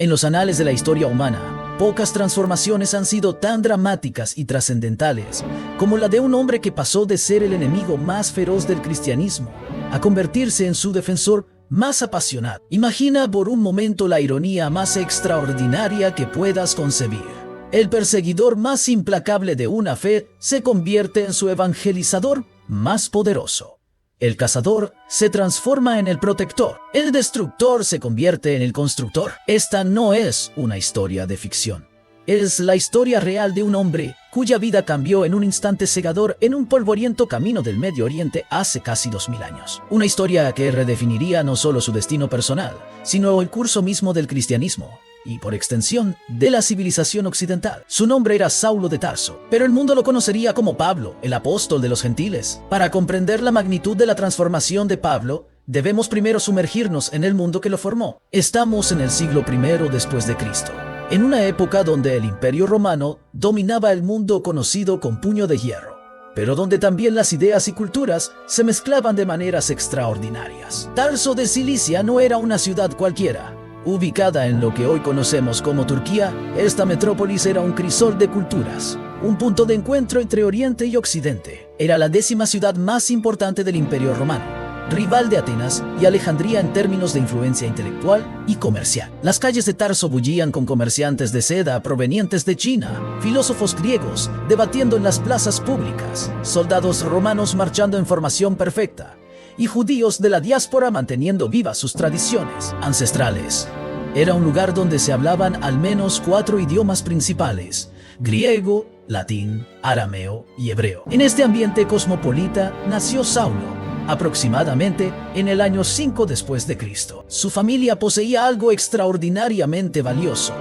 En los anales de la historia humana, pocas transformaciones han sido tan dramáticas y trascendentales como la de un hombre que pasó de ser el enemigo más feroz del cristianismo a convertirse en su defensor más apasionado. Imagina por un momento la ironía más extraordinaria que puedas concebir. El perseguidor más implacable de una fe se convierte en su evangelizador más poderoso. El cazador se transforma en el protector. El destructor se convierte en el constructor. Esta no es una historia de ficción. Es la historia real de un hombre cuya vida cambió en un instante cegador en un polvoriento camino del Medio Oriente hace casi 2000 años. Una historia que redefiniría no solo su destino personal, sino el curso mismo del cristianismo y, por extensión, de la civilización occidental. Su nombre era Saulo de Tarso, pero el mundo lo conocería como Pablo, el apóstol de los gentiles. Para comprender la magnitud de la transformación de Pablo, debemos primero sumergirnos en el mundo que lo formó. Estamos en el siglo I después de Cristo, en una época donde el Imperio Romano dominaba el mundo conocido con puño de hierro, pero donde también las ideas y culturas se mezclaban de maneras extraordinarias. Tarso de Cilicia no era una ciudad cualquiera. Ubicada en lo que hoy conocemos como Turquía, esta metrópolis era un crisol de culturas, un punto de encuentro entre Oriente y Occidente. Era la 10ª ciudad más importante del Imperio Romano, rival de Atenas y Alejandría en términos de influencia intelectual y comercial. Las calles de Tarso bullían con comerciantes de seda provenientes de China, filósofos griegos debatiendo en las plazas públicas, soldados romanos marchando en formación perfecta, y judíos de la diáspora manteniendo vivas sus tradiciones ancestrales. Era un lugar donde se hablaban al menos 4 idiomas principales: griego, latín, arameo y hebreo. En este ambiente cosmopolita nació Saulo, aproximadamente en el año 5 después de Cristo. Su familia poseía algo extraordinariamente valioso: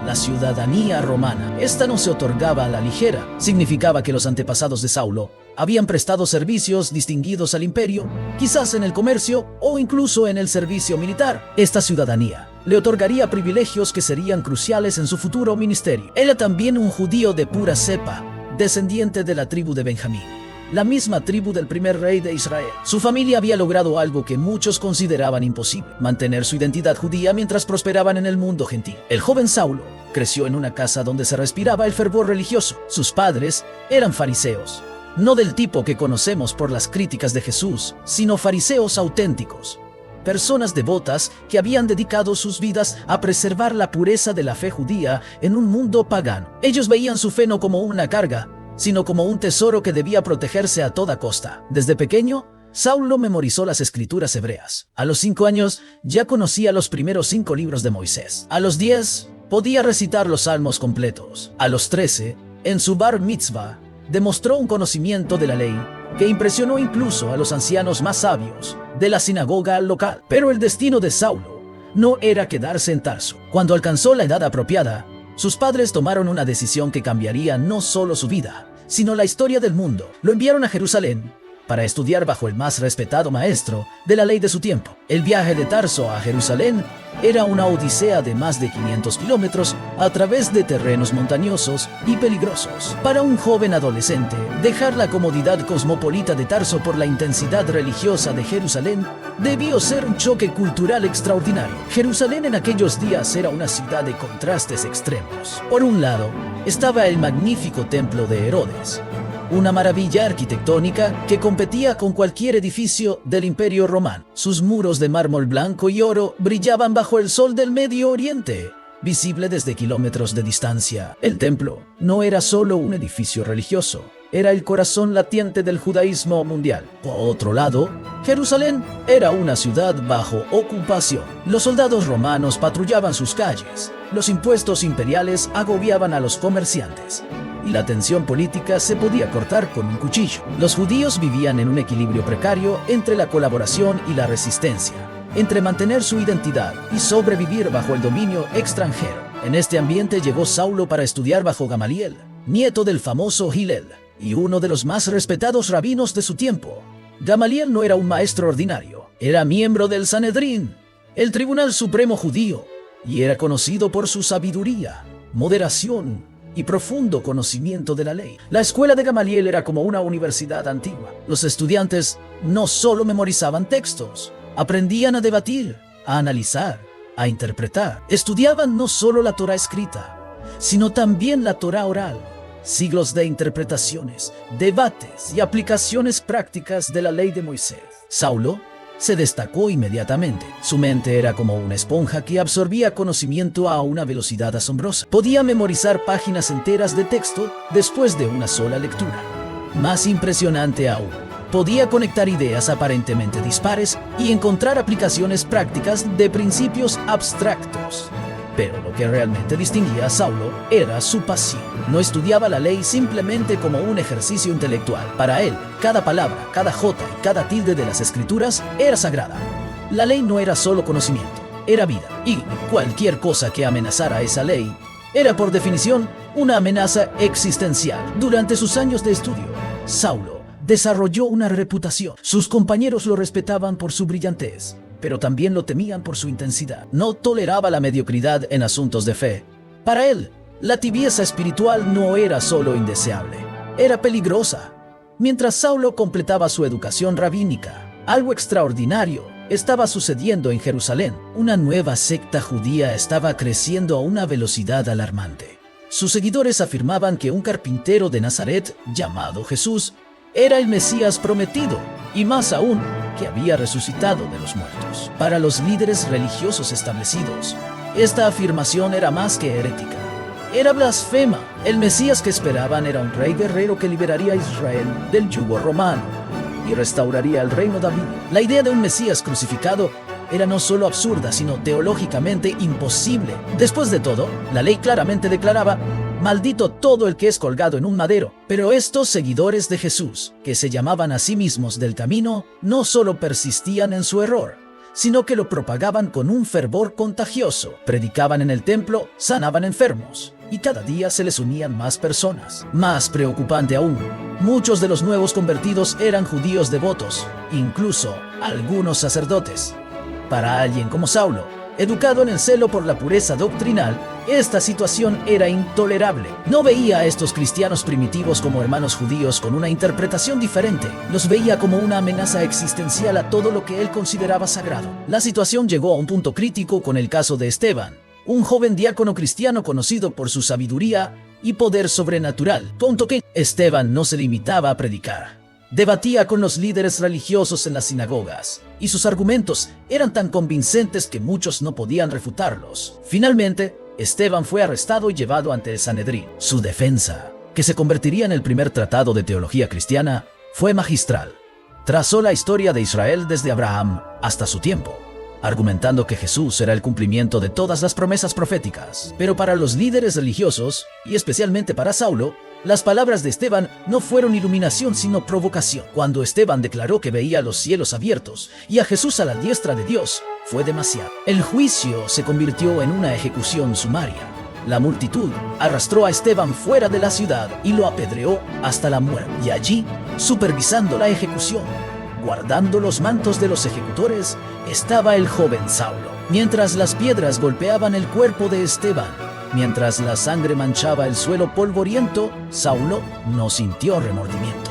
la ciudadanía romana. Esta no se otorgaba a la ligera. Significaba que los antepasados de Saulo habían prestado servicios distinguidos al imperio, quizás en el comercio o incluso en el servicio militar. Esta ciudadanía le otorgaría privilegios que serían cruciales en su futuro ministerio. Era también un judío de pura cepa, descendiente de la tribu de Benjamín, la misma tribu del primer rey de Israel. Su familia había logrado algo que muchos consideraban imposible: mantener su identidad judía mientras prosperaban en el mundo gentil. El joven Saulo creció en una casa donde se respiraba el fervor religioso. Sus padres eran fariseos, no del tipo que conocemos por las críticas de Jesús, sino fariseos auténticos, personas devotas que habían dedicado sus vidas a preservar la pureza de la fe judía en un mundo pagano. Ellos veían su fe no como una carga, sino como un tesoro que debía protegerse a toda costa. Desde pequeño, Saulo memorizó las escrituras hebreas. A los 5 años ya conocía los primeros 5 libros de Moisés. A los 10 podía recitar los salmos completos. A los 13, en su bar mitzvah, demostró un conocimiento de la ley que impresionó incluso a los ancianos más sabios de la sinagoga local. Pero el destino de Saulo no era quedarse en Tarso. Cuando alcanzó la edad apropiada, sus padres tomaron una decisión que cambiaría no solo su vida, sino la historia del mundo. Lo enviaron a Jerusalén para estudiar bajo el más respetado maestro de la ley de su tiempo. El viaje de Tarso a Jerusalén era una odisea de más de 500 kilómetros a través de terrenos montañosos y peligrosos. Para un joven adolescente, dejar la comodidad cosmopolita de Tarso por la intensidad religiosa de Jerusalén debió ser un choque cultural extraordinario. Jerusalén en aquellos días era una ciudad de contrastes extremos. Por un lado, estaba el magnífico templo de Herodes, una maravilla arquitectónica que competía con cualquier edificio del Imperio Romano. Sus muros de mármol blanco y oro brillaban bajo el sol del Medio Oriente, visible desde kilómetros de distancia. El templo no era solo un edificio religioso, era el corazón latiente del judaísmo mundial. Por otro lado, Jerusalén era una ciudad bajo ocupación. Los soldados romanos patrullaban sus calles, los impuestos imperiales agobiaban a los comerciantes, y la tensión política se podía cortar con un cuchillo. Los judíos vivían en un equilibrio precario entre la colaboración y la resistencia, entre mantener su identidad y sobrevivir bajo el dominio extranjero. En este ambiente llegó Saulo para estudiar bajo Gamaliel, nieto del famoso Hillel y uno de los más respetados rabinos de su tiempo. Gamaliel no era un maestro ordinario, era miembro del Sanedrín, el tribunal supremo judío, y era conocido por su sabiduría, moderación y profundo conocimiento de la ley. La escuela de Gamaliel era como una universidad antigua. Los estudiantes no solo memorizaban textos, aprendían a debatir, a analizar, a interpretar. Estudiaban no solo la Torá escrita, sino también la Torá oral. Siglos de interpretaciones, debates y aplicaciones prácticas de la ley de Moisés. Saulo se destacó inmediatamente. Su mente era como una esponja que absorbía conocimiento a una velocidad asombrosa. Podía memorizar páginas enteras de texto después de una sola lectura. Más impresionante aún, podía conectar ideas aparentemente dispares y encontrar aplicaciones prácticas de principios abstractos. Pero lo que realmente distinguía a Saulo era su pasión. No estudiaba la ley simplemente como un ejercicio intelectual. Para él, cada palabra, cada jota y cada tilde de las escrituras era sagrada. La ley no era solo conocimiento, era vida. Y cualquier cosa que amenazara esa ley era por definición una amenaza existencial. Durante sus años de estudio, Saulo desarrolló una reputación. Sus compañeros lo respetaban por su brillantez, pero también lo temían por su intensidad. No toleraba la mediocridad en asuntos de fe. Para él, la tibieza espiritual no era solo indeseable, era peligrosa. Mientras Saulo completaba su educación rabínica, algo extraordinario estaba sucediendo en Jerusalén. Una nueva secta judía estaba creciendo a una velocidad alarmante. Sus seguidores afirmaban que un carpintero de Nazaret, llamado Jesús, era el Mesías prometido, y más aún, que había resucitado de los muertos. Para los líderes religiosos establecidos, esta afirmación era más que herética. Era blasfema. El Mesías que esperaban era un rey guerrero que liberaría a Israel del yugo romano y restauraría el reino David. La idea de un Mesías crucificado era no solo absurda, sino teológicamente imposible. Después de todo, la ley claramente declaraba: maldito todo el que es colgado en un madero. Pero estos seguidores de Jesús, que se llamaban a sí mismos del camino, no solo persistían en su error, sino que lo propagaban con un fervor contagioso. Predicaban en el templo, sanaban enfermos, y cada día se les unían más personas. Más preocupante aún, muchos de los nuevos convertidos eran judíos devotos, incluso algunos sacerdotes. Para alguien como Saulo, educado en el celo por la pureza doctrinal, esta situación era intolerable. No veía a estos cristianos primitivos como hermanos judíos con una interpretación diferente. Los veía como una amenaza existencial a todo lo que él consideraba sagrado. La situación llegó a un punto crítico con el caso de Esteban, un joven diácono cristiano conocido por su sabiduría y poder sobrenatural. Punto que Esteban no se limitaba a predicar. Debatía con los líderes religiosos en las sinagogas, y sus argumentos eran tan convincentes que muchos no podían refutarlos. Finalmente, Esteban fue arrestado y llevado ante el Sanedrín. Su defensa, que se convertiría en el primer tratado de teología cristiana, fue magistral. Trazó la historia de Israel desde Abraham hasta su tiempo, argumentando que Jesús era el cumplimiento de todas las promesas proféticas. Pero para los líderes religiosos, y especialmente para Saulo, las palabras de Esteban no fueron iluminación sino provocación. Cuando Esteban declaró que veía los cielos abiertos y a Jesús a la diestra de Dios, fue demasiado. El juicio se convirtió en una ejecución sumaria. La multitud arrastró a Esteban fuera de la ciudad y lo apedreó hasta la muerte. Y allí, supervisando la ejecución, guardando los mantos de los ejecutores, estaba el joven Saulo. Mientras las piedras golpeaban el cuerpo de Esteban, mientras la sangre manchaba el suelo polvoriento, Saulo no sintió remordimiento,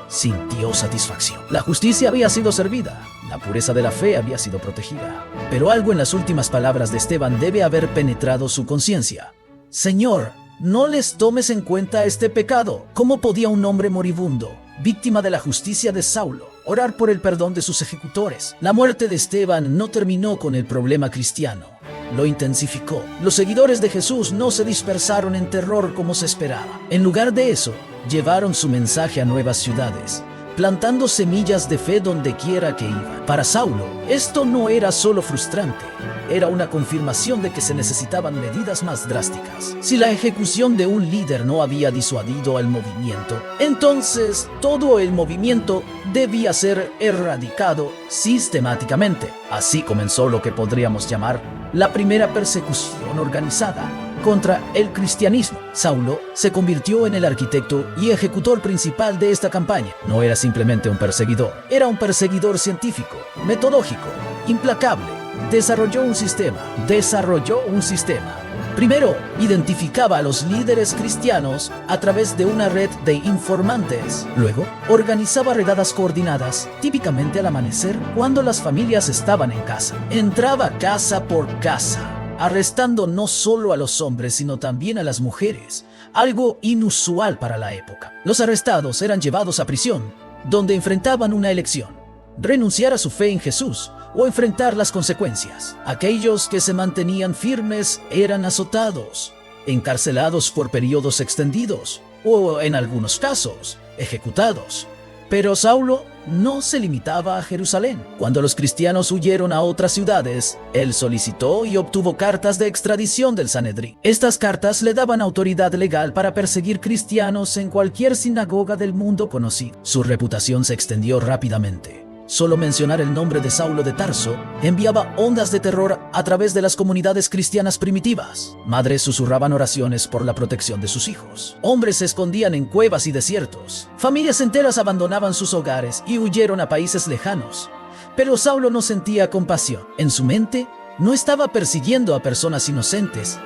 sintió satisfacción. La justicia había sido servida, la pureza de la fe había sido protegida. Pero algo en las últimas palabras de Esteban debe haber penetrado su conciencia. Señor, no les tomes en cuenta este pecado. ¿Cómo podía un hombre moribundo, víctima de la justicia de Saulo, orar por el perdón de sus ejecutores? La muerte de Esteban no terminó con el problema cristiano, lo intensificó. Los seguidores de Jesús no se dispersaron en terror como se esperaba. En lugar de eso, llevaron su mensaje a nuevas ciudades, plantando semillas de fe donde quiera que iban. Para Saulo, esto no era solo frustrante, era una confirmación de que se necesitaban medidas más drásticas. Si la ejecución de un líder no había disuadido al movimiento, entonces todo el movimiento debía ser erradicado sistemáticamente. Así comenzó lo que podríamos llamar la primera persecución organizada contra el cristianismo. Saulo se convirtió en el arquitecto y ejecutor principal de esta campaña. No era simplemente un perseguidor, era un perseguidor científico, metodológico, implacable. Desarrolló un sistema Primero, identificaba a los líderes cristianos a través de una red de informantes. Luego, organizaba redadas coordinadas, típicamente al amanecer, cuando las familias estaban en casa. Entraba casa por casa, arrestando no solo a los hombres, sino también a las mujeres, algo inusual para la época. Los arrestados eran llevados a prisión, donde enfrentaban una elección: renunciar a su fe en Jesús o enfrentar las consecuencias. Aquellos que se mantenían firmes eran azotados, encarcelados por periodos extendidos o, en algunos casos, ejecutados. Pero Saulo no se limitaba a Jerusalén. Cuando los cristianos huyeron a otras ciudades, él solicitó y obtuvo cartas de extradición del Sanedrín. Estas cartas le daban autoridad legal para perseguir cristianos en cualquier sinagoga del mundo conocido. Su reputación se extendió rápidamente. Solo mencionar el nombre de Saulo de Tarso enviaba ondas de terror a través de las comunidades cristianas primitivas. Madres susurraban oraciones por la protección de sus hijos. Hombres se escondían en cuevas y desiertos. Familias enteras abandonaban sus hogares y huyeron a países lejanos. Pero Saulo no sentía compasión. En su mente, no estaba persiguiendo a personas inocentes.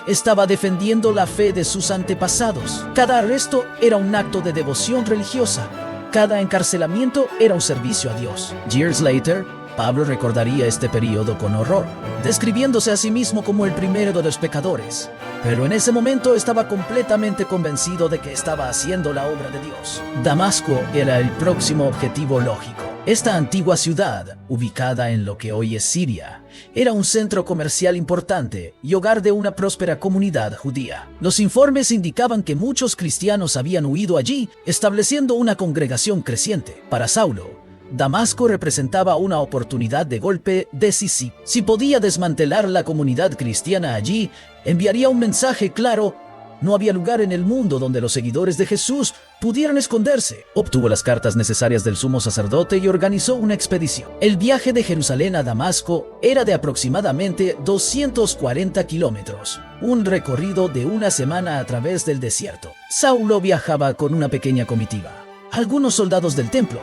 Estaba defendiendo la fe de sus antepasados. Cada arresto era un acto de devoción religiosa. Cada encarcelamiento era un servicio a Dios. Years later, Pablo recordaría este periodo con horror, describiéndose a sí mismo como el primero de los pecadores. Pero en ese momento estaba completamente convencido de que estaba haciendo la obra de Dios. Damasco era el próximo objetivo lógico. Esta antigua ciudad, ubicada en lo que hoy es Siria, era un centro comercial importante y hogar de una próspera comunidad judía. Los informes indicaban que muchos cristianos habían huido allí, estableciendo una congregación creciente. Para Saulo, Damasco representaba una oportunidad de golpe decisivo. Si podía desmantelar la comunidad cristiana allí, enviaría un mensaje claro. No había lugar en el mundo donde los seguidores de Jesús pudieran esconderse. Obtuvo las cartas necesarias del sumo sacerdote y organizó una expedición. El viaje de Jerusalén a Damasco era de aproximadamente 240 kilómetros, un recorrido de una semana a través del desierto. Saulo viajaba con una pequeña comitiva, algunos soldados del templo,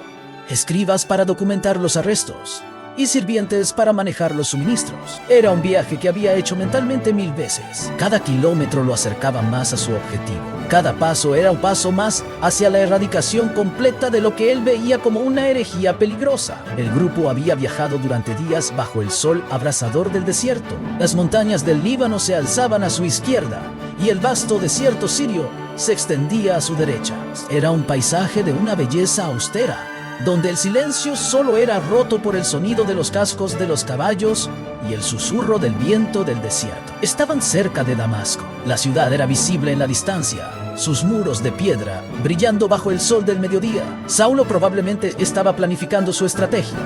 escribas para documentar los arrestos y sirvientes para manejar los suministros. Era un viaje que había hecho mentalmente 1000 veces. Cada kilómetro lo acercaba más a su objetivo. Cada paso era un paso más hacia la erradicación completa de lo que él veía como una herejía peligrosa. El grupo había viajado durante días bajo el sol abrasador del desierto. Las montañas del Líbano se alzaban a su izquierda y el vasto desierto sirio se extendía a su derecha. Era un paisaje de una belleza austera, donde el silencio solo era roto por el sonido de los cascos de los caballos y el susurro del viento del desierto. Estaban cerca de Damasco. La ciudad era visible en la distancia, sus muros de piedra brillando bajo el sol del mediodía. Saulo probablemente estaba planificando su estrategia.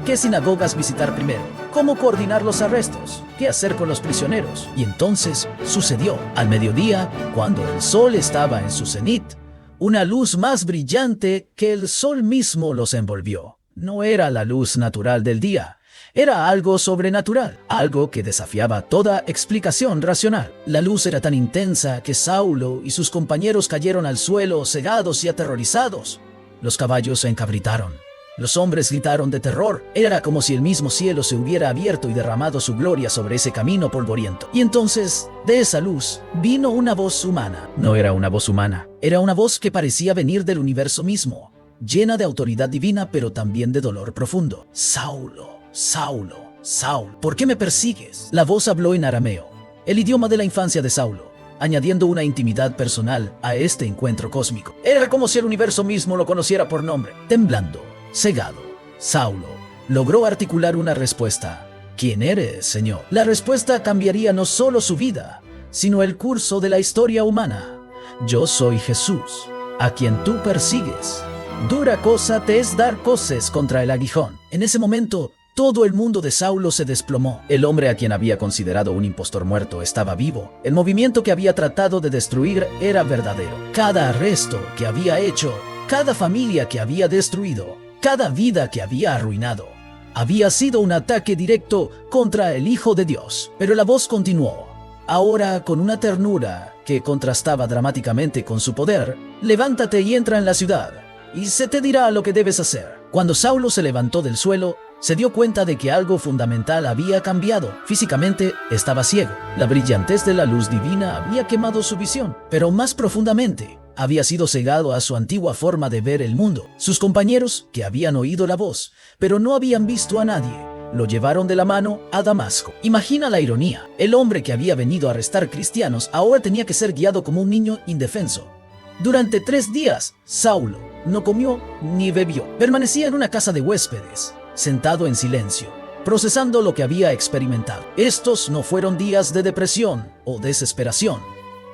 ¿Qué sinagogas visitar primero? ¿Cómo coordinar los arrestos? ¿Qué hacer con los prisioneros? Y entonces sucedió. Al mediodía, cuando el sol estaba en su cenit, una luz más brillante que el sol mismo los envolvió. No era la luz natural del día, era algo sobrenatural, algo que desafiaba toda explicación racional. La luz era tan intensa que Saulo y sus compañeros cayeron al suelo, cegados y aterrorizados. Los caballos se encabritaron. Los hombres gritaron de terror. Era como si el mismo cielo se hubiera abierto y derramado su gloria sobre ese camino polvoriento. Y entonces, de esa luz, vino una voz humana. No era una voz humana. Era una voz que parecía venir del universo mismo, llena de autoridad divina, pero también de dolor profundo. Saulo, Saulo, Saulo, ¿por qué me persigues? La voz habló en arameo, el idioma de la infancia de Saulo, añadiendo una intimidad personal a este encuentro cósmico. Era como si el universo mismo lo conociera por nombre. Temblando, cegado, Saulo logró articular una respuesta. ¿Quién eres, Señor? La respuesta cambiaría no solo su vida, sino el curso de la historia humana. Yo soy Jesús, a quien tú persigues. Dura cosa te es dar coces contra el aguijón. En ese momento, todo el mundo de Saulo se desplomó. El hombre a quien había considerado un impostor muerto estaba vivo. El movimiento que había tratado de destruir era verdadero. Cada arresto que había hecho, cada familia que había destruido, cada vida que había arruinado, había sido un ataque directo contra el Hijo de Dios. Pero la voz continuó, ahora con una ternura que contrastaba dramáticamente con su poder. Levántate y entra en la ciudad, y se te dirá lo que debes hacer. Cuando Saulo se levantó del suelo, se dio cuenta de que algo fundamental había cambiado. Físicamente estaba ciego. La brillantez de la luz divina había quemado su visión, pero más profundamente había sido cegado a su antigua forma de ver el mundo. Sus compañeros, que habían oído la voz, pero no habían visto a nadie, lo llevaron de la mano a Damasco. Imagina la ironía. El hombre que había venido a arrestar cristianos ahora tenía que ser guiado como un niño indefenso. Durante 3 días, Saulo no comió ni bebió. Permanecía en una casa de huéspedes, sentado en silencio, procesando lo que había experimentado. Estos no fueron días de depresión o desesperación.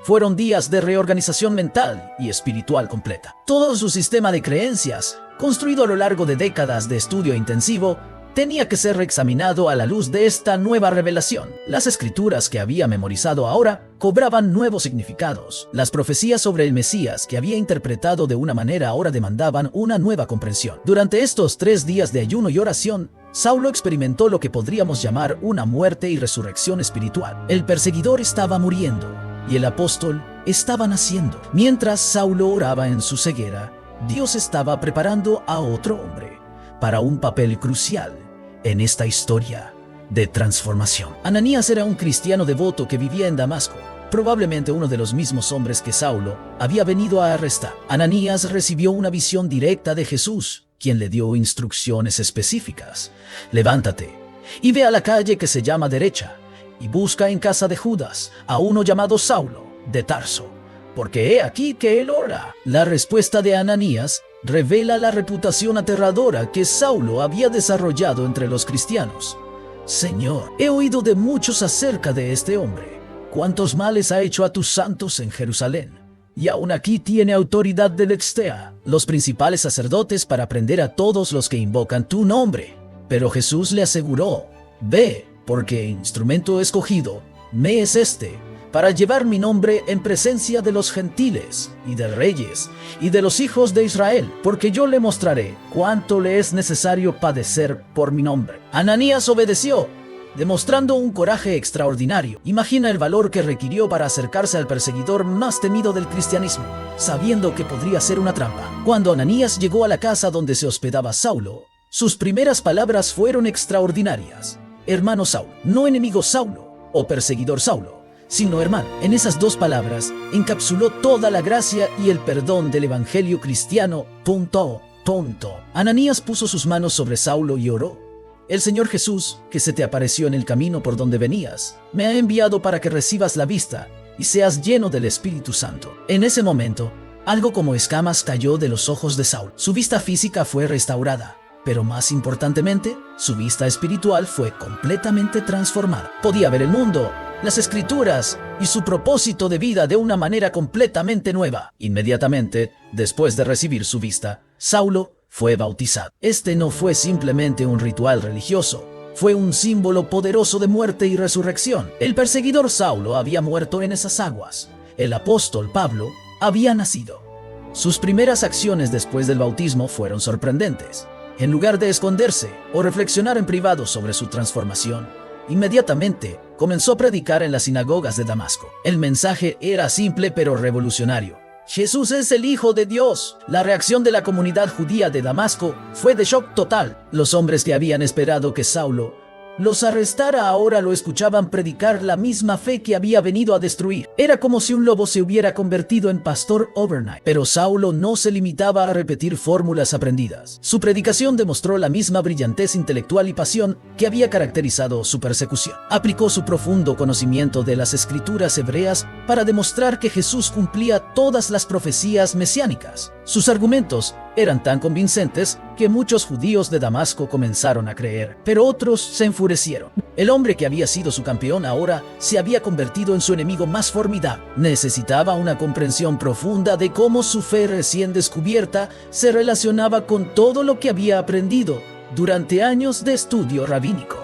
Fueron días de reorganización mental y espiritual completa. Todo su sistema de creencias, construido a lo largo de décadas de estudio intensivo, tenía que ser reexaminado a la luz de esta nueva revelación. Las escrituras que había memorizado ahora cobraban nuevos significados. Las profecías sobre el Mesías que había interpretado de una manera ahora demandaban una nueva comprensión. Durante estos 3 días de ayuno y oración, Saulo experimentó lo que podríamos llamar una muerte y resurrección espiritual. El perseguidor estaba muriendo y el apóstol estaba naciendo. Mientras Saulo oraba en su ceguera, Dios estaba preparando a otro hombre para un papel crucial en esta historia de transformación. Ananías era un cristiano devoto que vivía en Damasco, probablemente uno de los mismos hombres que Saulo había venido a arrestar. Ananías recibió una visión directa de Jesús, quien le dio instrucciones específicas. Levántate y ve a la calle que se llama derecha y busca en casa de Judas a uno llamado Saulo de Tarso, porque he aquí que él ora. La respuesta de Ananías revela la reputación aterradora que Saulo había desarrollado entre los cristianos. Señor, he oído de muchos acerca de este hombre. ¿Cuántos males ha hecho a tus santos en Jerusalén? Y aún aquí tiene autoridad del Extea, los principales sacerdotes, para prender a todos los que invocan tu nombre. Pero Jesús le aseguró: ve, porque instrumento escogido me es este, para llevar mi nombre en presencia de los gentiles, y de reyes, y de los hijos de Israel, porque yo le mostraré cuánto le es necesario padecer por mi nombre. Ananías obedeció, demostrando un coraje extraordinario. Imagina el valor que requirió para acercarse al perseguidor más temido del cristianismo, sabiendo que podría ser una trampa. Cuando Ananías llegó a la casa donde se hospedaba Saulo, sus primeras palabras fueron extraordinarias. Hermano Saulo, no enemigo Saulo o perseguidor Saulo, sino hermano. En esas 2 palabras encapsuló toda la gracia y el perdón del evangelio cristiano. Ananías puso sus manos sobre Saulo y oró: el Señor Jesús, que se te apareció en el camino por donde venías, me ha enviado para que recibas la vista y seas lleno del Espíritu Santo. En ese momento, algo como escamas cayó de los ojos de Saulo. Su vista física fue restaurada, pero más importantemente, su vista espiritual fue completamente transformada. Podía ver el mundo, las escrituras y su propósito de vida de una manera completamente nueva. Inmediatamente, después de recibir su vista, Saulo fue bautizado. Este no fue simplemente un ritual religioso, fue un símbolo poderoso de muerte y resurrección. El perseguidor Saulo había muerto en esas aguas. El apóstol Pablo había nacido. Sus primeras acciones después del bautismo fueron sorprendentes. En lugar de esconderse o reflexionar en privado sobre su transformación, inmediatamente comenzó a predicar en las sinagogas de Damasco. El mensaje era simple pero revolucionario: Jesús es el Hijo de Dios. La reacción de la comunidad judía de Damasco fue de shock total. Los hombres que habían esperado que Saulo los arrestara ahora lo escuchaban predicar la misma fe que había venido a destruir. Era como si un lobo se hubiera convertido en pastor overnight. Pero Saulo no se limitaba a repetir fórmulas aprendidas. Su predicación demostró la misma brillantez intelectual y pasión que había caracterizado su persecución. Aplicó su profundo conocimiento de las escrituras hebreas para demostrar que Jesús cumplía todas las profecías mesiánicas. Sus argumentos eran tan convincentes que muchos judíos de Damasco comenzaron a creer, pero otros se enfurecieron. El hombre que había sido su campeón ahora se había convertido en su enemigo más formidable. Necesitaba una comprensión profunda de cómo su fe recién descubierta se relacionaba con todo lo que había aprendido durante años de estudio rabínico.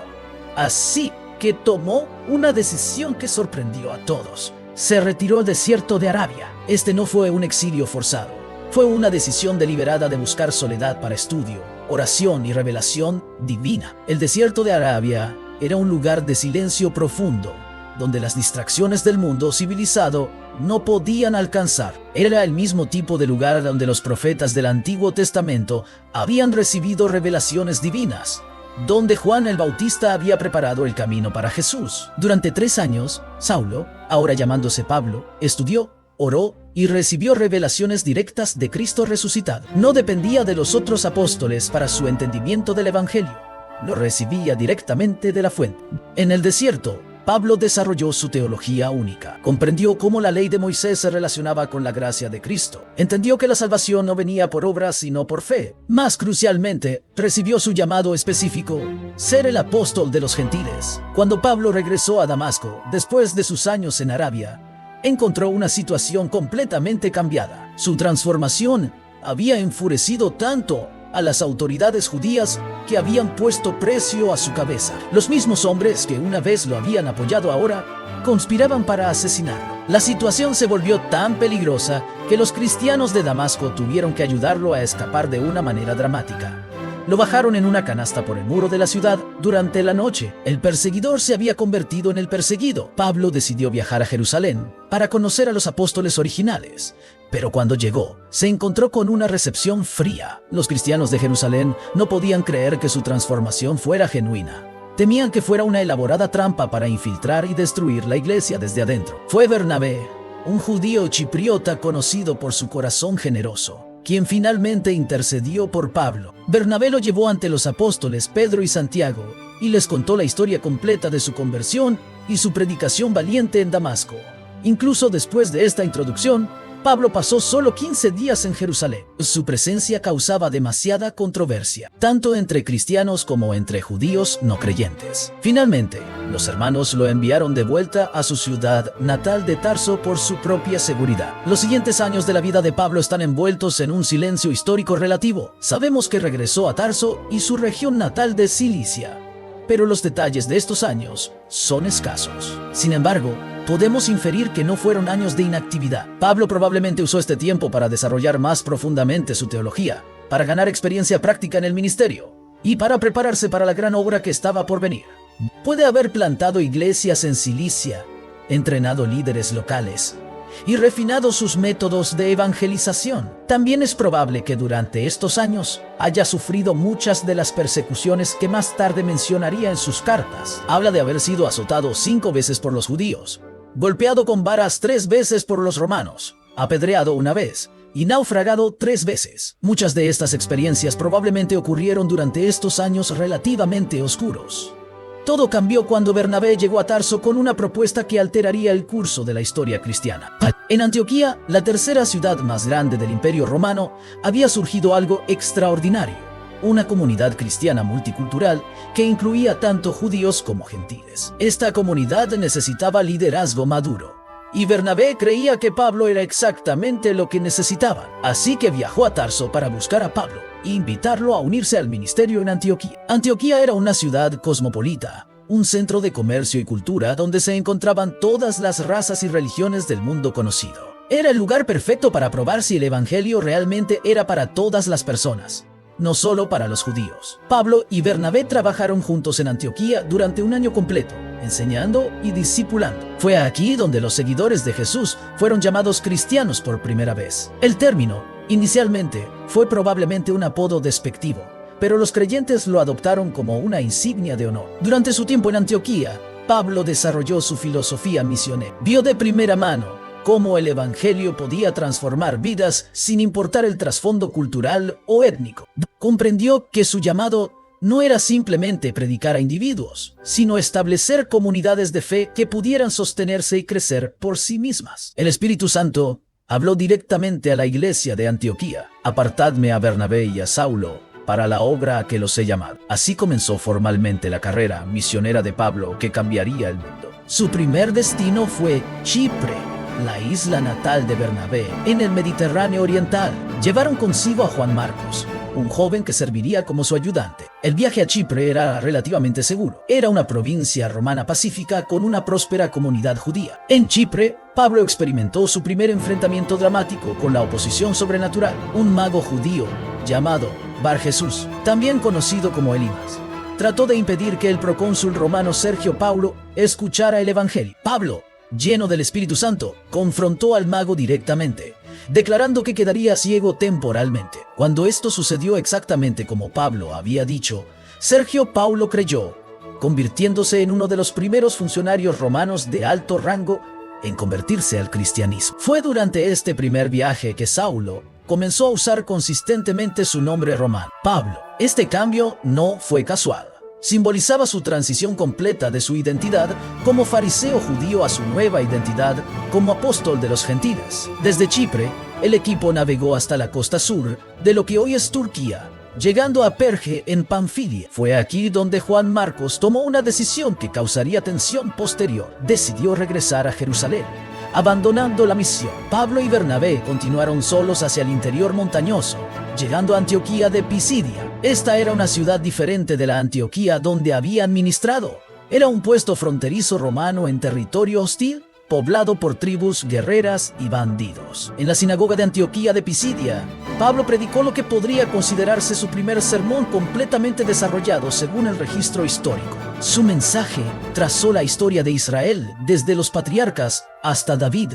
Así que tomó una decisión que sorprendió a todos. Se retiró al desierto de Arabia. Este no fue un exilio forzado. Fue una decisión deliberada de buscar soledad para estudio, oración y revelación divina. El desierto de Arabia era un lugar de silencio profundo, donde las distracciones del mundo civilizado no podían alcanzar. Era el mismo tipo de lugar donde los profetas del Antiguo Testamento habían recibido revelaciones divinas, donde Juan el Bautista había preparado el camino para Jesús. Durante 3 años, Saulo, ahora llamándose Pablo, estudió, oró y recibió revelaciones directas de Cristo resucitado. No dependía de los otros apóstoles para su entendimiento del Evangelio. Lo recibía directamente de la fuente. En el desierto, Pablo desarrolló su teología única. Comprendió cómo la ley de Moisés se relacionaba con la gracia de Cristo. Entendió que la salvación no venía por obras sino por fe. Más crucialmente, recibió su llamado específico: ser el apóstol de los gentiles. Cuando Pablo regresó a Damasco, después de sus años en Arabia, encontró una situación completamente cambiada. Su transformación había enfurecido tanto a las autoridades judías que habían puesto precio a su cabeza. Los mismos hombres que una vez lo habían apoyado ahora conspiraban para asesinarlo. La situación se volvió tan peligrosa que los cristianos de Damasco tuvieron que ayudarlo a escapar de una manera dramática. Lo bajaron en una canasta por el muro de la ciudad durante la noche. El perseguidor se había convertido en el perseguido. Pablo decidió viajar a Jerusalén para conocer a los apóstoles originales. Pero cuando llegó, se encontró con una recepción fría. Los cristianos de Jerusalén no podían creer que su transformación fuera genuina. Temían que fuera una elaborada trampa para infiltrar y destruir la iglesia desde adentro. Fue Bernabé, un judío chipriota conocido por su corazón generoso, quien finalmente intercedió por Pablo. Bernabé lo llevó ante los apóstoles Pedro y Santiago y les contó la historia completa de su conversión y su predicación valiente en Damasco. Incluso después de esta introducción, Pablo pasó solo 15 días en Jerusalén. Su presencia causaba demasiada controversia, tanto entre cristianos como entre judíos no creyentes. Finalmente, los hermanos lo enviaron de vuelta a su ciudad natal de Tarso por su propia seguridad. Los siguientes años de la vida de Pablo están envueltos en un silencio histórico relativo. Sabemos que regresó a Tarso y su región natal de Cilicia, pero los detalles de estos años son escasos. Sin embargo, podemos inferir que no fueron años de inactividad. Pablo probablemente usó este tiempo para desarrollar más profundamente su teología, para ganar experiencia práctica en el ministerio y para prepararse para la gran obra que estaba por venir. Puede haber plantado iglesias en Cilicia, entrenado líderes locales y refinado sus métodos de evangelización. También es probable que durante estos años haya sufrido muchas de las persecuciones que más tarde mencionaría en sus cartas. Habla de haber sido azotado 5 veces por los judíos, golpeado con varas 3 veces por los romanos, apedreado 1 vez y naufragado 3 veces. Muchas de estas experiencias probablemente ocurrieron durante estos años relativamente oscuros. Todo cambió cuando Bernabé llegó a Tarso con una propuesta que alteraría el curso de la historia cristiana. En Antioquía, la tercera ciudad más grande del Imperio Romano, había surgido algo extraordinario: una comunidad cristiana multicultural que incluía tanto judíos como gentiles. Esta comunidad necesitaba liderazgo maduro, y Bernabé creía que Pablo era exactamente lo que necesitaban. Así que viajó a Tarso para buscar a Pablo e invitarlo a unirse al ministerio en Antioquía. Antioquía era una ciudad cosmopolita, un centro de comercio y cultura donde se encontraban todas las razas y religiones del mundo conocido. Era el lugar perfecto para probar si el evangelio realmente era para todas las personas, no solo para los judíos. Pablo y Bernabé trabajaron juntos en Antioquía durante 1 año completo, enseñando y discipulando. Fue aquí donde los seguidores de Jesús fueron llamados cristianos por primera vez. El término, inicialmente, fue probablemente un apodo despectivo, pero los creyentes lo adoptaron como una insignia de honor. Durante su tiempo en Antioquía, Pablo desarrolló su filosofía misionera. Vio de primera mano cómo el evangelio podía transformar vidas sin importar el trasfondo cultural o étnico. Comprendió que su llamado no era simplemente predicar a individuos, sino establecer comunidades de fe que pudieran sostenerse y crecer por sí mismas. El Espíritu Santo habló directamente a la iglesia de Antioquía: apartadme a Bernabé y a Saulo para la obra a que los he llamado. Así comenzó formalmente la carrera misionera de Pablo, que cambiaría el mundo. Su primer destino fue Chipre, la isla natal de Bernabé, en el Mediterráneo oriental. Llevaron consigo a Juan Marcos, un joven que serviría como su ayudante. El viaje a Chipre era relativamente seguro. Era una provincia romana pacífica con una próspera comunidad judía. En Chipre, Pablo experimentó su primer enfrentamiento dramático con la oposición sobrenatural. Un mago judío llamado Bar Jesús, también conocido como Elimas, trató de impedir que el procónsul romano Sergio Paulo escuchara el evangelio. Pablo, lleno del Espíritu Santo, confrontó al mago directamente, declarando que quedaría ciego temporalmente. Cuando esto sucedió exactamente como Pablo había dicho, Sergio Paulo creyó, convirtiéndose en uno de los primeros funcionarios romanos de alto rango en convertirse al cristianismo. Fue durante este primer viaje que Saulo comenzó a usar consistentemente su nombre romano, Pablo. Este cambio no fue casual. Simbolizaba su transición completa de su identidad como fariseo judío a su nueva identidad como apóstol de los gentiles. Desde Chipre, el equipo navegó hasta la costa sur de lo que hoy es Turquía, llegando a Perge en Panfilia. Fue aquí donde Juan Marcos tomó una decisión que causaría tensión posterior. Decidió regresar a Jerusalén, abandonando la misión. Pablo y Bernabé continuaron solos hacia el interior montañoso, llegando a Antioquía de Pisidia. Esta era una ciudad diferente de la Antioquía donde habían ministrado. Era un puesto fronterizo romano en territorio hostil, poblado por tribus guerreras y bandidos. En la sinagoga de Antioquía de Pisidia, Pablo predicó lo que podría considerarse su primer sermón completamente desarrollado según el registro histórico. Su mensaje trazó la historia de Israel desde los patriarcas hasta David,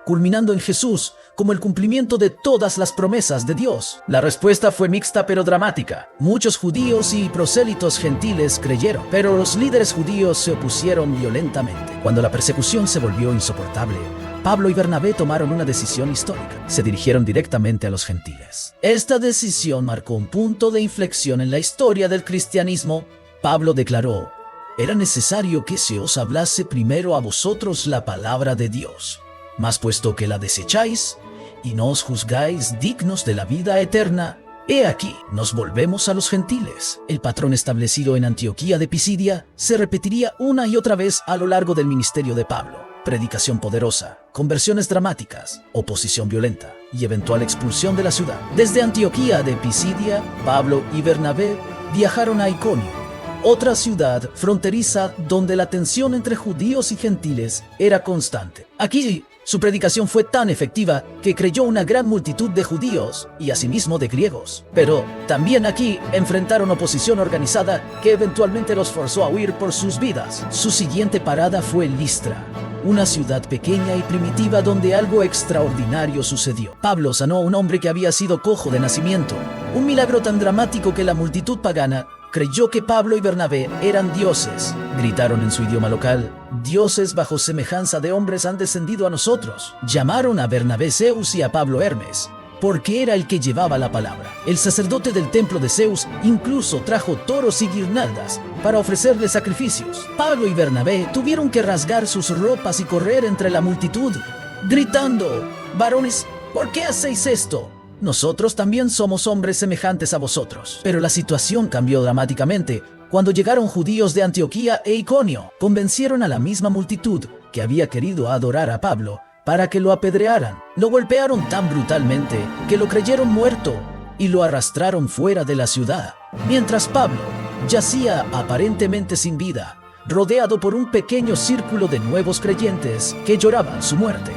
culminando en Jesús como el cumplimiento de todas las promesas de Dios. La respuesta fue mixta pero dramática. Muchos judíos y prosélitos gentiles creyeron, pero los líderes judíos se opusieron violentamente. Cuando la persecución se volvió insoportable, Pablo y Bernabé tomaron una decisión histórica. Se dirigieron directamente a los gentiles. Esta decisión marcó un punto de inflexión en la historia del cristianismo. Pablo declaró: era necesario que se os hablase primero a vosotros la palabra de Dios. Mas puesto que la desecháis y no os juzgáis dignos de la vida eterna, he aquí, nos volvemos a los gentiles. El patrón establecido en Antioquía de Pisidia se repetiría una y otra vez a lo largo del ministerio de Pablo. Predicación poderosa, conversiones dramáticas, oposición violenta y eventual expulsión de la ciudad. Desde Antioquía de Pisidia, Pablo y Bernabé viajaron a Iconio, otra ciudad fronteriza donde la tensión entre judíos y gentiles era constante. Aquí, su predicación fue tan efectiva que creyó una gran multitud de judíos y asimismo de griegos. Pero también aquí enfrentaron oposición organizada que eventualmente los forzó a huir por sus vidas. Su siguiente parada fue Listra, una ciudad pequeña y primitiva donde algo extraordinario sucedió. Pablo sanó a un hombre que había sido cojo de nacimiento, un milagro tan dramático que la multitud pagana creyó que Pablo y Bernabé eran dioses. Gritaron en su idioma local: dioses bajo semejanza de hombres han descendido a nosotros. Llamaron a Bernabé Zeus y a Pablo Hermes, porque era el que llevaba la palabra. El sacerdote del templo de Zeus incluso trajo toros y guirnaldas para ofrecerle sacrificios. Pablo y Bernabé tuvieron que rasgar sus ropas y correr entre la multitud, gritando: varones, ¿por qué hacéis esto? Nosotros también somos hombres semejantes a vosotros. Pero la situación cambió dramáticamente cuando llegaron judíos de Antioquía e Iconio. Convencieron a la misma multitud que había querido adorar a Pablo para que lo apedrearan. Lo golpearon tan brutalmente que lo creyeron muerto y lo arrastraron fuera de la ciudad. Mientras Pablo yacía aparentemente sin vida, rodeado por un pequeño círculo de nuevos creyentes que lloraban su muerte.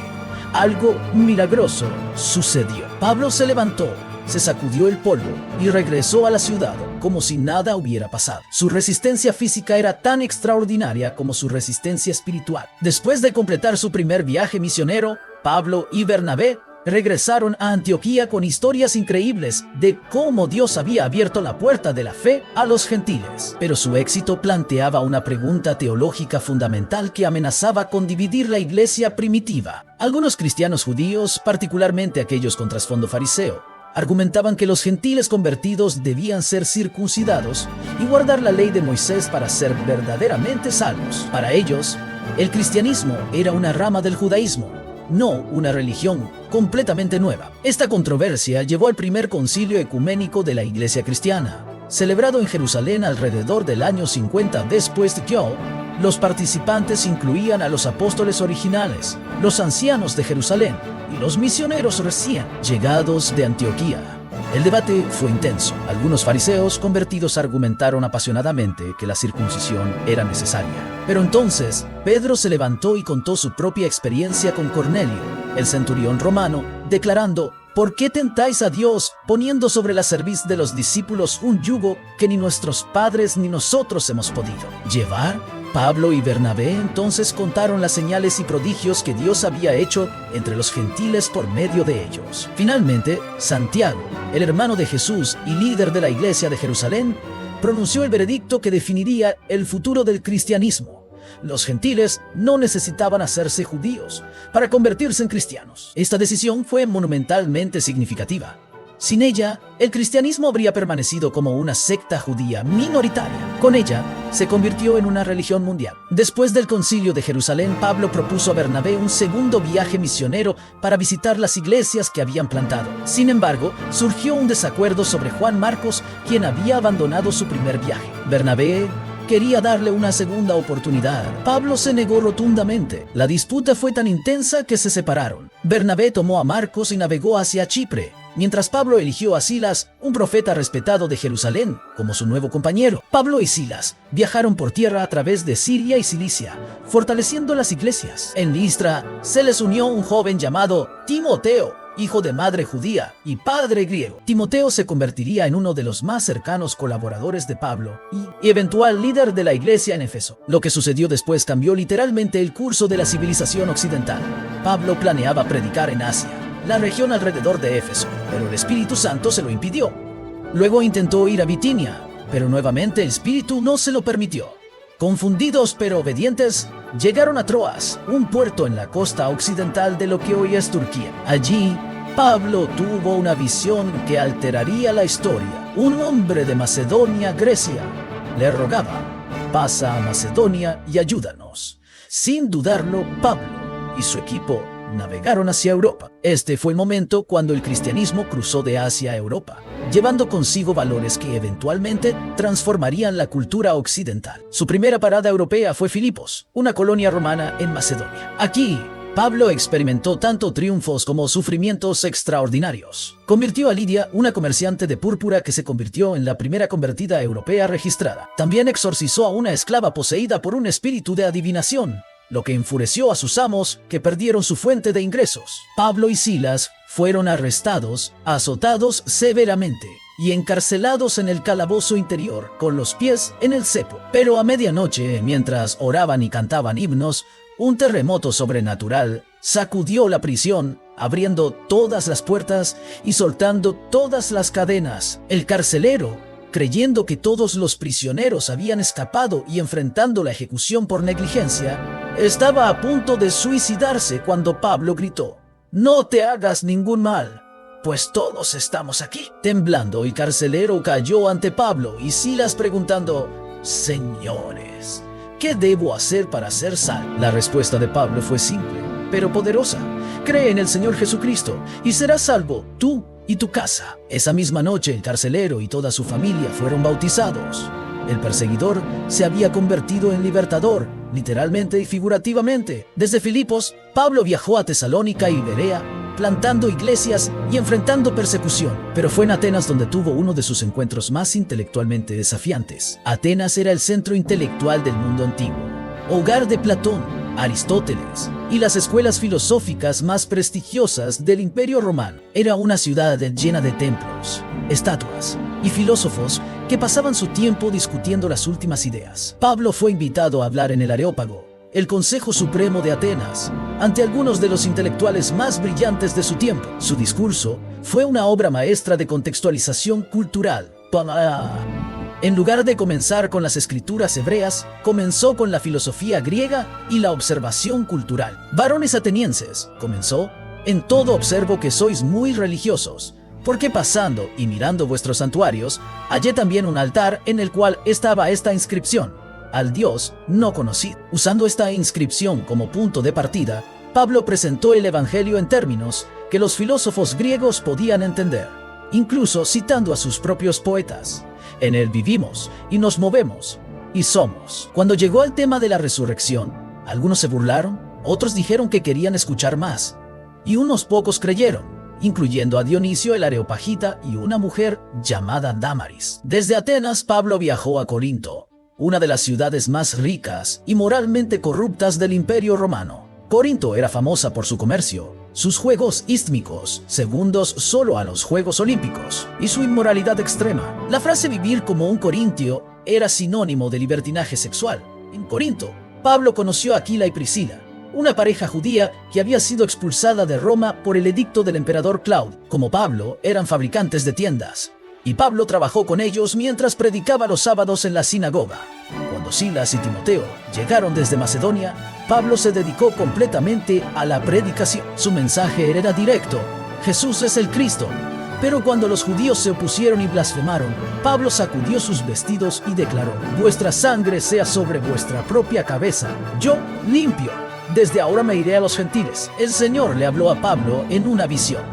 Algo milagroso sucedió. Pablo se levantó, se sacudió el polvo y regresó a la ciudad como si nada hubiera pasado. Su resistencia física era tan extraordinaria como su resistencia espiritual. Después de completar su primer viaje misionero, Pablo y Bernabé regresaron a Antioquía con historias increíbles de cómo Dios había abierto la puerta de la fe a los gentiles. Pero su éxito planteaba una pregunta teológica fundamental que amenazaba con dividir la iglesia primitiva. Algunos cristianos judíos, particularmente aquellos con trasfondo fariseo, argumentaban que los gentiles convertidos debían ser circuncidados y guardar la ley de Moisés para ser verdaderamente salvos. Para ellos, el cristianismo era una rama del judaísmo, no una religión completamente nueva. Esta controversia llevó al primer concilio ecuménico de la Iglesia cristiana, celebrado en Jerusalén alrededor del año 50 después de Cristo. Los participantes incluían a los apóstoles originales, los ancianos de Jerusalén y los misioneros recién llegados de Antioquía. El debate fue intenso. Algunos fariseos convertidos argumentaron apasionadamente que la circuncisión era necesaria. Pero entonces, Pedro se levantó y contó su propia experiencia con Cornelio, el centurión romano, declarando: ¿por qué tentáis a Dios poniendo sobre la cerviz de los discípulos un yugo que ni nuestros padres ni nosotros hemos podido llevar? Pablo y Bernabé entonces contaron las señales y prodigios que Dios había hecho entre los gentiles por medio de ellos. Finalmente, Santiago, el hermano de Jesús y líder de la iglesia de Jerusalén, pronunció el veredicto que definiría el futuro del cristianismo. Los gentiles no necesitaban hacerse judíos para convertirse en cristianos. Esta decisión fue monumentalmente significativa. Sin ella, el cristianismo habría permanecido como una secta judía minoritaria. Con ella, se convirtió en una religión mundial. Después del Concilio de Jerusalén, Pablo propuso a Bernabé un segundo viaje misionero para visitar las iglesias que habían plantado. Sin embargo, surgió un desacuerdo sobre Juan Marcos, quien había abandonado su primer viaje. Bernabé quería darle una segunda oportunidad. Pablo se negó rotundamente. La disputa fue tan intensa que se separaron. Bernabé tomó a Marcos y navegó hacia Chipre, mientras Pablo eligió a Silas, un profeta respetado de Jerusalén, como su nuevo compañero. Pablo y Silas viajaron por tierra a través de Siria y Cilicia, fortaleciendo las iglesias. En Listra se les unió un joven llamado Timoteo, hijo de madre judía y padre griego. Timoteo se convertiría en uno de los más cercanos colaboradores de Pablo y eventual líder de la iglesia en Éfeso. Lo que sucedió después cambió literalmente el curso de la civilización occidental. Pablo planeaba predicar en Asia, la región alrededor de Éfeso, pero el Espíritu Santo se lo impidió. Luego intentó ir a Bitinia, pero nuevamente el Espíritu no se lo permitió. Confundidos pero obedientes, llegaron a Troas, un puerto en la costa occidental de lo que hoy es Turquía. Allí, Pablo tuvo una visión que alteraría la historia. Un hombre de Macedonia, Grecia, le rogaba: pasa a Macedonia y ayúdanos. Sin dudarlo, Pablo y su equipo navegaron hacia Europa. Este fue el momento cuando el cristianismo cruzó de Asia a Europa, llevando consigo valores que eventualmente transformarían la cultura occidental. Su primera parada europea fue Filipos, una colonia romana en Macedonia. Aquí, Pablo experimentó tanto triunfos como sufrimientos extraordinarios. Convirtió a Lidia, una comerciante de púrpura que se convirtió en la primera convertida europea registrada. También exorcizó a una esclava poseída por un espíritu de adivinación, lo que enfureció a sus amos, que perdieron su fuente de ingresos. Pablo y Silas fueron arrestados, azotados severamente y encarcelados en el calabozo interior, con los pies en el cepo. Pero a medianoche, mientras oraban y cantaban himnos, un terremoto sobrenatural sacudió la prisión, abriendo todas las puertas y soltando todas las cadenas. El carcelero, creyendo que todos los prisioneros habían escapado y enfrentando la ejecución por negligencia, estaba a punto de suicidarse cuando Pablo gritó: «No te hagas ningún mal, pues todos estamos aquí». Temblando, el carcelero cayó ante Pablo y Silas preguntando: «Señores, ¿qué debo hacer para ser salvo?». La respuesta de Pablo fue simple, pero poderosa: «Cree en el Señor Jesucristo y serás salvo tú y tu casa». Esa misma noche, el carcelero y toda su familia fueron bautizados. El perseguidor se había convertido en libertador, literalmente y figurativamente. Desde Filipos, Pablo viajó a Tesalónica y Berea, plantando iglesias y enfrentando persecución. Pero fue en Atenas donde tuvo uno de sus encuentros más intelectualmente desafiantes. Atenas era el centro intelectual del mundo antiguo, hogar de Platón, Aristóteles y las escuelas filosóficas más prestigiosas del Imperio Romano. Era una ciudad llena de templos, estatuas y filósofos que pasaban su tiempo discutiendo las últimas ideas. Pablo fue invitado a hablar en el Areópago, el Consejo Supremo de Atenas, ante algunos de los intelectuales más brillantes de su tiempo. Su discurso fue una obra maestra de contextualización cultural. En lugar de comenzar con las escrituras hebreas, comenzó con la filosofía griega y la observación cultural. «Varones atenienses», comenzó, «en todo observo que sois muy religiosos, porque pasando y mirando vuestros santuarios, hallé también un altar en el cual estaba esta inscripción: al Dios no conocido». Usando esta inscripción como punto de partida, Pablo presentó el Evangelio en términos que los filósofos griegos podían entender, incluso citando a sus propios poetas. En él vivimos y nos movemos y somos. Cuando llegó al tema de la resurrección, algunos se burlaron, otros dijeron que querían escuchar más, y unos pocos creyeron, incluyendo a Dionisio el Areopagita y una mujer llamada Dámaris. Desde Atenas, Pablo viajó a Corinto, una de las ciudades más ricas y moralmente corruptas del Imperio Romano. Corinto era famosa por su comercio, sus juegos ístmicos, segundos solo a los Juegos Olímpicos, y su inmoralidad extrema. La frase «vivir como un corintio» era sinónimo de libertinaje sexual. En Corinto, Pablo conoció a Aquila y Priscila, una pareja judía que había sido expulsada de Roma por el edicto del emperador Claudio. Como Pablo, eran fabricantes de tiendas. y Pablo trabajó con ellos mientras predicaba los sábados en la sinagoga. Cuando Silas y Timoteo llegaron desde Macedonia, Pablo se dedicó completamente a la predicación. Su mensaje era directo: Jesús es el Cristo. Pero cuando los judíos se opusieron y blasfemaron, Pablo sacudió sus vestidos y declaró: vuestra sangre sea sobre vuestra propia cabeza, yo limpio. Desde ahora me iré a los gentiles. El Señor le habló a Pablo en una visión: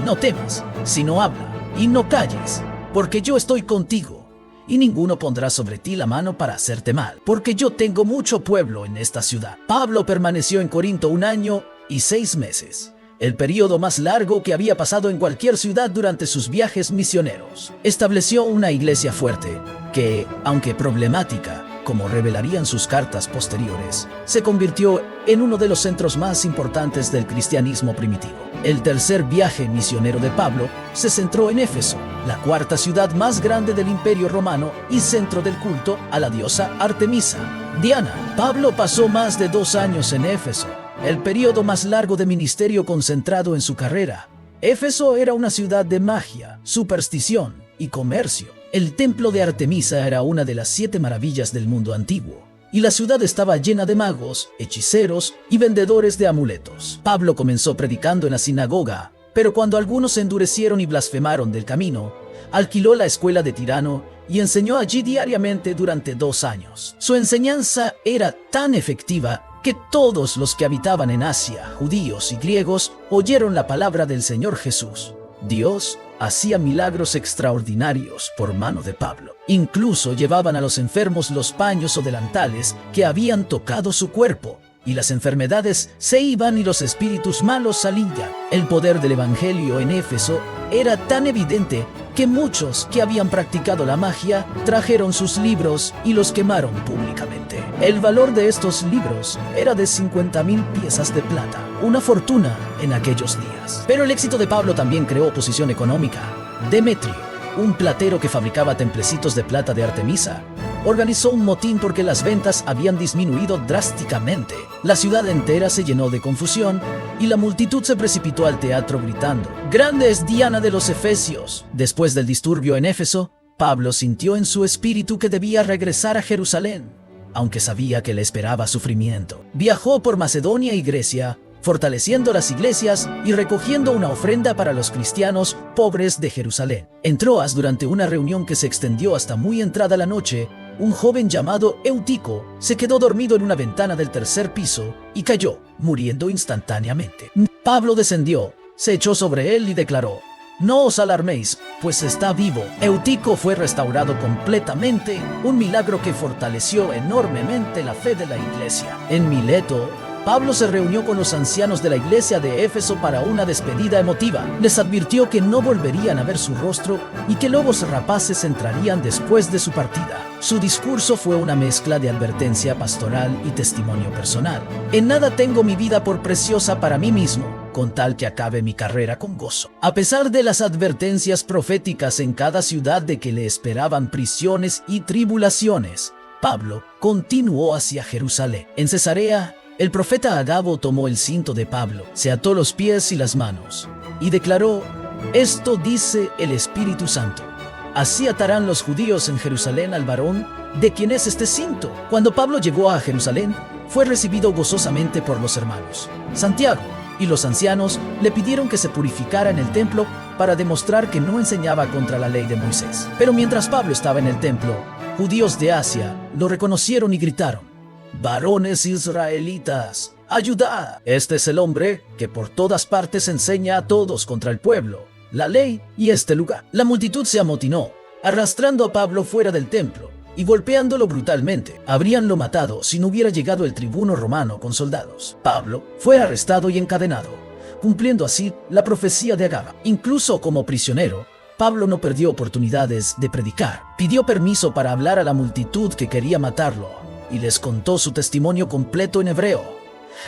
no temas, sino habla, y no calles, porque yo estoy contigo, y ninguno pondrá sobre ti la mano para hacerte mal, porque yo tengo mucho pueblo en esta ciudad. Pablo permaneció en Corinto 1 año y 6 meses. El periodo más largo que había pasado en cualquier ciudad durante sus viajes misioneros. Estableció una iglesia fuerte que, aunque problemática, como revelarían sus cartas posteriores, se convirtió en uno de los centros más importantes del cristianismo primitivo. El tercer viaje misionero de Pablo se centró en Éfeso, la cuarta ciudad más grande del Imperio Romano y centro del culto a la diosa Artemisa, Diana. Pablo pasó más de 2 años en Éfeso, el periodo más largo de ministerio concentrado en su carrera. Éfeso era una ciudad de magia, superstición y comercio. El templo de Artemisa era una de las 7 maravillas del mundo antiguo, y la ciudad estaba llena de magos, hechiceros y vendedores de amuletos. Pablo comenzó predicando en la sinagoga, pero cuando algunos se endurecieron y blasfemaron del camino, alquiló la escuela de Tirano y enseñó allí diariamente durante 2 años. Su enseñanza era tan efectiva que todos los que habitaban en Asia, judíos y griegos, oyeron la palabra del Señor Jesús. Dios hacía milagros extraordinarios por mano de Pablo. Incluso llevaban a los enfermos los paños o delantales que habían tocado su cuerpo, y las enfermedades se iban y los espíritus malos salían. El poder del evangelio en Éfeso era tan evidente que muchos que habían practicado la magia trajeron sus libros y los quemaron públicamente. El valor de estos libros era de 50,000 piezas de plata, una fortuna en aquellos días. Pero el éxito de Pablo también creó oposición económica. Demetrio, un platero que fabricaba templecitos de plata de Artemisa, organizó un motín porque las ventas habían disminuido drásticamente. La ciudad entera se llenó de confusión y la multitud se precipitó al teatro gritando: ¡grande es Diana de los Efesios! Después del disturbio en Éfeso, Pablo sintió en su espíritu que debía regresar a Jerusalén, aunque sabía que le esperaba sufrimiento. Viajó por Macedonia y Grecia, fortaleciendo las iglesias y recogiendo una ofrenda para los cristianos pobres de Jerusalén. En Troas, durante una reunión que se extendió hasta muy entrada la noche, un joven llamado Eutico se quedó dormido en una ventana del 3er piso y cayó, muriendo instantáneamente. Pablo descendió, se echó sobre él y declaró: no os alarméis, pues está vivo. Eutico fue restaurado completamente, un milagro que fortaleció enormemente la fe de la iglesia. En Mileto, Pablo se reunió con los ancianos de la iglesia de Éfeso para una despedida emotiva. Les advirtió que no volverían a ver su rostro y que lobos rapaces entrarían después de su partida. Su discurso fue una mezcla de advertencia pastoral y testimonio personal. En nada tengo mi vida por preciosa para mí mismo, con tal que acabe mi carrera con gozo. A pesar de las advertencias proféticas en cada ciudad de que le esperaban prisiones y tribulaciones, Pablo continuó hacia Jerusalén. En Cesarea, el profeta Agabo tomó el cinto de Pablo, se ató los pies y las manos, y declaró: esto dice el Espíritu Santo: así atarán los judíos en Jerusalén al varón de quien es este cinto. Cuando Pablo llegó a Jerusalén, fue recibido gozosamente por los hermanos. Santiago y los ancianos le pidieron que se purificara en el templo para demostrar que no enseñaba contra la ley de Moisés. Pero mientras Pablo estaba en el templo, judíos de Asia lo reconocieron y gritaron: varones israelitas, ayudad. Este es el hombre que por todas partes enseña a todos contra el pueblo, la ley y este lugar. La multitud se amotinó, arrastrando a Pablo fuera del templo y golpeándolo brutalmente. Habríanlo matado si no hubiera llegado el tribuno romano con soldados. Pablo fue arrestado y encadenado, cumpliendo así la profecía de Agabo. Incluso como prisionero, Pablo no perdió oportunidades de predicar. Pidió permiso para hablar a la multitud que quería matarlo y les contó su testimonio completo en hebreo,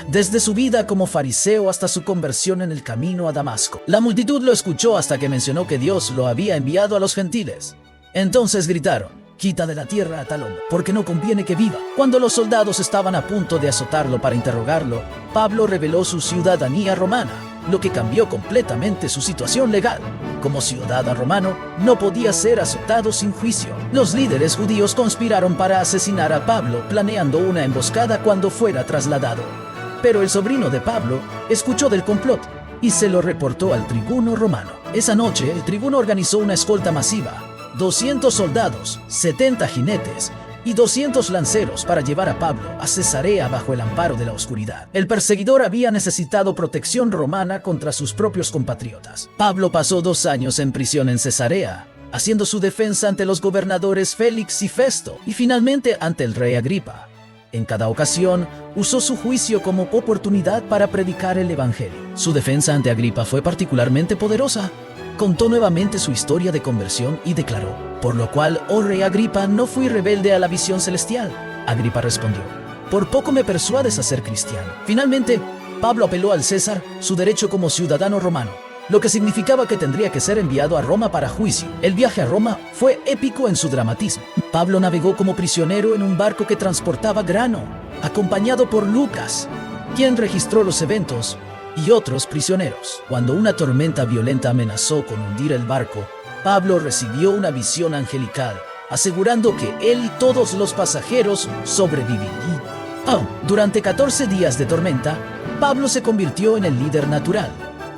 desde su vida como fariseo hasta su conversión en el camino a Damasco. La multitud lo escuchó hasta que mencionó que Dios lo había enviado a los gentiles. Entonces gritaron: quita de la tierra a tal hombre, porque no conviene que viva. Cuando los soldados estaban a punto de azotarlo para interrogarlo, Pablo reveló su ciudadanía romana. lo que cambió completamente su situación legal. Como ciudadano romano, no podía ser azotado sin juicio. Los líderes judíos conspiraron para asesinar a Pablo, planeando una emboscada cuando fuera trasladado. Pero el sobrino de Pablo escuchó del complot y se lo reportó al tribuno romano. Esa noche, el tribuno organizó una escolta masiva, 200 soldados, 70 jinetes y 200 lanceros para llevar a Pablo a Cesarea bajo el amparo de la oscuridad. El perseguidor había necesitado protección romana contra sus propios compatriotas. Pablo pasó 2 años en prisión en Cesarea, haciendo su defensa ante los gobernadores Félix y Festo, y finalmente ante el rey Agripa. En cada ocasión, usó su juicio como oportunidad para predicar el evangelio. Su defensa ante Agripa fue particularmente poderosa. Contó nuevamente su historia de conversión y declaró: por lo cual, oh rey Agripa, no fui rebelde a la visión celestial. Agripa respondió: por poco me persuades a ser cristiano. Finalmente, Pablo apeló al César su derecho como ciudadano romano, lo que significaba que tendría que ser enviado a Roma para juicio. El viaje a Roma fue épico en su dramatismo. Pablo navegó como prisionero en un barco que transportaba grano, acompañado por Lucas, quien registró los eventos, y otros prisioneros. Cuando una tormenta violenta amenazó con hundir el barco, Pablo recibió una visión angelical, asegurando que él y todos los pasajeros sobrevivirían. Durante 14 días de tormenta, Pablo se convirtió en el líder natural,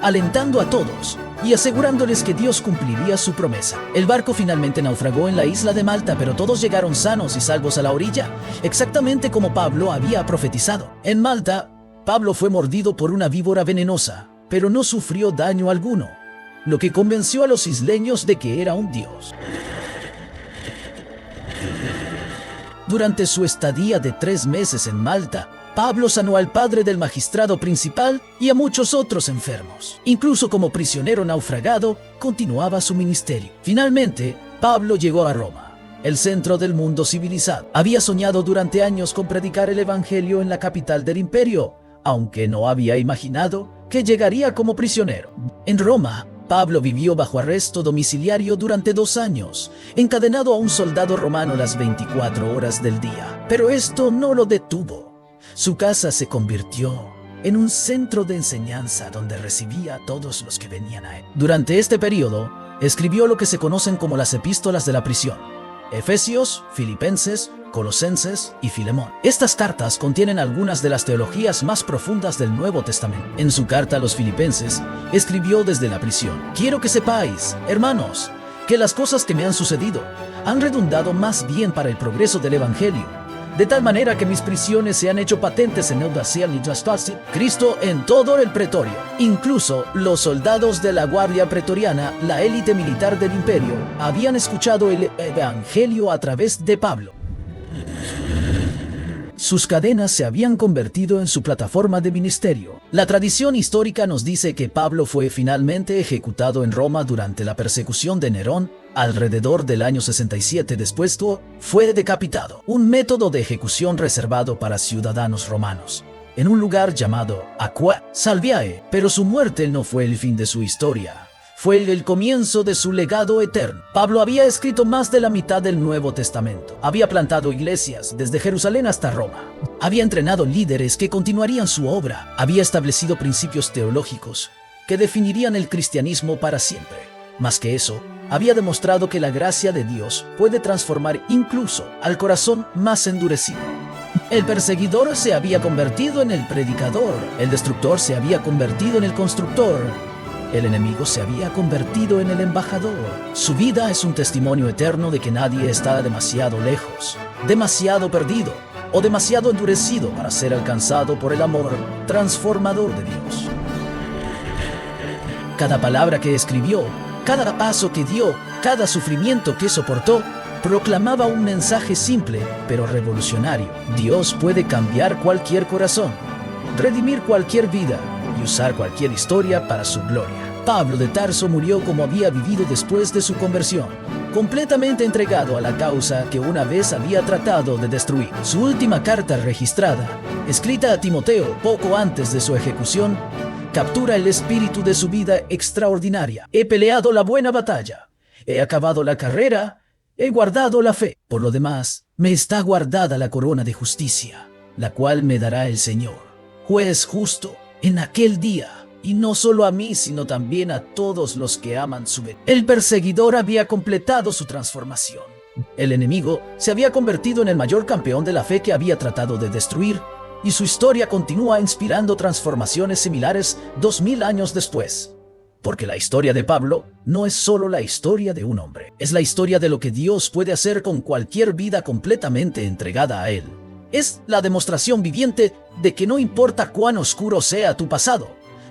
alentando a todos y asegurándoles que Dios cumpliría su promesa. El barco finalmente naufragó en la isla de Malta, pero todos llegaron sanos y salvos a la orilla, exactamente como Pablo había profetizado. En Malta, Pablo fue mordido por una víbora venenosa, pero no sufrió daño alguno, lo que convenció a los isleños de que era un dios. Durante su estadía de 3 meses en Malta, Pablo sanó al padre del magistrado principal y a muchos otros enfermos. Incluso como prisionero naufragado, continuaba su ministerio. Finalmente, Pablo llegó a Roma, el centro del mundo civilizado. Había soñado durante años con predicar el evangelio en la capital del imperio, aunque no había imaginado que llegaría como prisionero. En Roma, Pablo vivió bajo arresto domiciliario durante 2 años, encadenado a un soldado romano las 24 horas del día. Pero esto no lo detuvo. Su casa se convirtió en un centro de enseñanza donde recibía a todos los que venían a él. Durante este periodo, escribió lo que se conocen como las epístolas de la prisión: Efesios, Filipenses, Colosenses y Filemón. Estas cartas contienen algunas de las teologías más profundas del Nuevo Testamento. En su carta a los Filipenses, escribió desde la prisión: quiero que sepáis, hermanos, que las cosas que me han sucedido han redundado más bien para el progreso del evangelio, de tal manera que mis prisiones se han hecho patentes en Eudacia y Jaspasi, Cristo en todo el pretorio. Incluso los soldados de la guardia pretoriana, la élite militar del imperio, habían escuchado el evangelio a través de Pablo. Sus cadenas se habían convertido en su plataforma de ministerio. La tradición histórica nos dice que Pablo fue finalmente ejecutado en Roma durante la persecución de Nerón. Alrededor del año 67 después fue decapitado, un método de ejecución reservado para ciudadanos romanos, en un lugar llamado Aquae Salviae. Pero su muerte no fue el fin de su historia. Fue el comienzo de su legado eterno. Pablo había escrito más de la mitad del Nuevo Testamento. Había plantado iglesias desde Jerusalén hasta Roma. Había entrenado líderes que continuarían su obra. Había establecido principios teológicos que definirían el cristianismo para siempre. Más que eso, había demostrado que la gracia de Dios puede transformar incluso al corazón más endurecido. El perseguidor se había convertido en el predicador. El destructor se había convertido en el constructor. El enemigo se había convertido en el embajador. Su vida es un testimonio eterno de que nadie está demasiado lejos, demasiado perdido o demasiado endurecido para ser alcanzado por el amor transformador de Dios. Cada palabra que escribió, cada paso que dio, cada sufrimiento que soportó, proclamaba un mensaje simple pero revolucionario. Dios puede cambiar cualquier corazón, redimir cualquier vida y usar cualquier historia para su gloria. Pablo de Tarso murió como había vivido después de su conversión, completamente entregado a la causa que una vez había tratado de destruir. Su última carta registrada, escrita a Timoteo poco antes de su ejecución, captura el espíritu de su vida extraordinaria. He peleado la buena batalla, he acabado la carrera, he guardado la fe. Por lo demás, me está guardada la corona de justicia, la cual me dará el Señor, juez justo, en aquel día, Y no solo a mí, sino también a todos los que aman su venida. El perseguidor había completado su transformación. El enemigo se había convertido en el mayor campeón de la fe que había tratado de destruir, y su historia continúa inspirando transformaciones similares 2000 años después. Porque la historia de Pablo no es solo la historia de un hombre, es la historia de lo que Dios puede hacer con cualquier vida completamente entregada a Él. Es la demostración viviente de que no importa cuán oscuro sea tu pasado,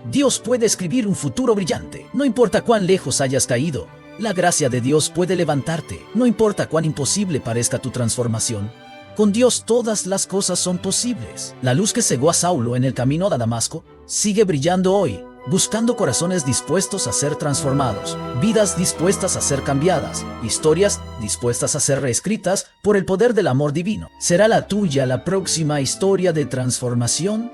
Dios puede escribir un futuro brillante. No importa cuán lejos hayas caído, la gracia de Dios puede levantarte. No importa cuán imposible parezca tu transformación, con Dios todas las cosas son posibles. La luz que cegó a Saulo en el camino a Damasco sigue brillando hoy, buscando corazones dispuestos a ser transformados, vidas dispuestas a ser cambiadas, historias dispuestas a ser reescritas por el poder del amor divino. ¿Será la tuya la próxima historia de transformación?